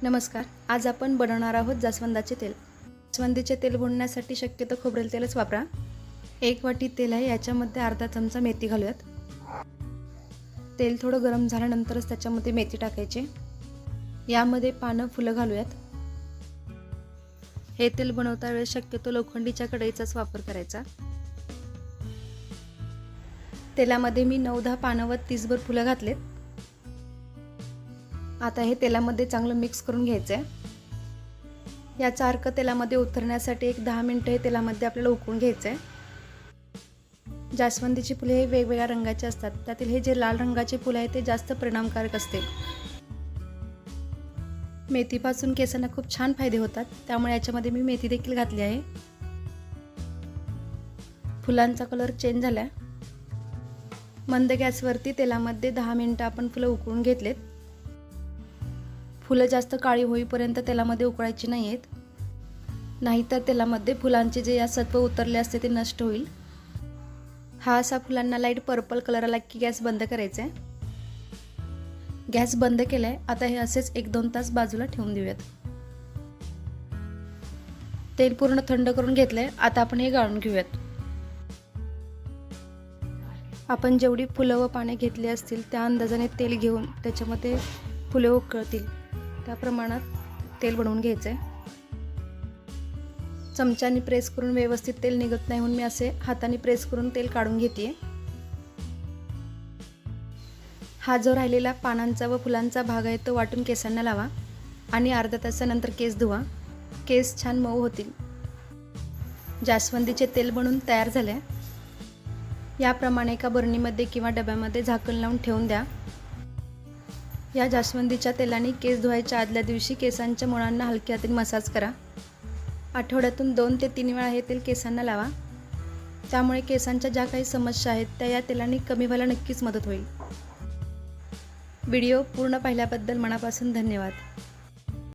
नमस्कार. आज आपण बनवणार आहोत जास्वंदाचे तेल. जास्वंदीचे तेल बनवण्यासाठी शक्यतो खोबरेल तेलच वापरा. 1 वाटी तेल आहे, याच्यामध्ये अर्धा चमचा मेथी घालूयात. तेल थोडं गरम झाल्यानंतरच त्याच्यामध्ये मेथी टाकायची. यामध्ये पानं फुलं घालूयात. हे तेल बनवता वेळेस शक्यतो लोखंडीच्या कढईचाच वापर करायचा. तेलामध्ये मी 9-10 पानं व 30 भर फुलं घातलेत. आता हे तेलामध्ये चांगलं मिक्स करून घ्यायचं आहे. याचा अर्क तेलामध्ये उतरण्यासाठी 10 मिनिटं हे तेलामध्ये आपल्याला उकळून घ्यायचं आहे. जास्वंदीची फुले हे वेगवेगळ्या रंगाचे असतात. त्यातील हे जे लाल रंगाचे फुल आहे ते जास्त परिणामकारक असते. मेथीपासून केसांना खूप छान फायदे होतात, त्यामुळे याच्यामध्ये मी मेथी देखील घातली आहे. फुलांचा कलर चेंज झाला. मंद गॅसवरती तेलामध्ये 10 मिनिटं आपण फुलं उकळून घेतलेत. फुलं जास्त काळी होईपर्यंत तेलामध्ये उकळायची नाही आहेत, नाहीतर तेलामध्ये फुलांचे जे या सत्व उतरले असते ते नष्ट होईल. हा असा फुलांना लाईट पर्पल कलर आला की गॅस बंद करायचा आहे. गॅस बंद केलाय. आता हे असेच 1-2 तास बाजूला ठेवून देऊयात. तेल पूर्ण थंड करून घेतलंय. आता आपण हे गाळून घेऊयात. आपण जेवढी फुलं व पाने घेतली असतील त्या अंदाजाने तेल घेऊन त्याच्यामध्ये फुले उकळतील त्या प्रमाणात तेल बनवून घ्यायचं आहे. चमच्याने प्रेस करून व्यवस्थित तेल निघत नाही म्हणून मी असे हाताने प्रेस करून तेल काढून घेते. हा जो राहिलेला पानांचा व फुलांचा भाग आहे तो वाटून केसांना लावा आणि अर्ध्या तासानंतर केस धुवा. केस छान मऊ होतील. जास्वंदीचे तेल बनवून तयार झाले. याप्रमाणे एका बरणीमध्ये किंवा डब्यामध्ये झाकण लावून ठेवून द्या. या जास्वंदीच्या तेलाने केस धुवायच्या आदल्या दिवशी केसांच्या मुळांना हलक्या हाताने मसाज करा. आठवड्यातून 2 ते 3 वेळा हे तेल केसांना लावा. त्यामुळे केसांच्या ज्या काही समस्या आहेत त्या या तेलाने कमी व्हायला नक्कीच मदत होईल. व्हिडिओ पूर्ण पाहिल्याबद्दल मनापासून धन्यवाद.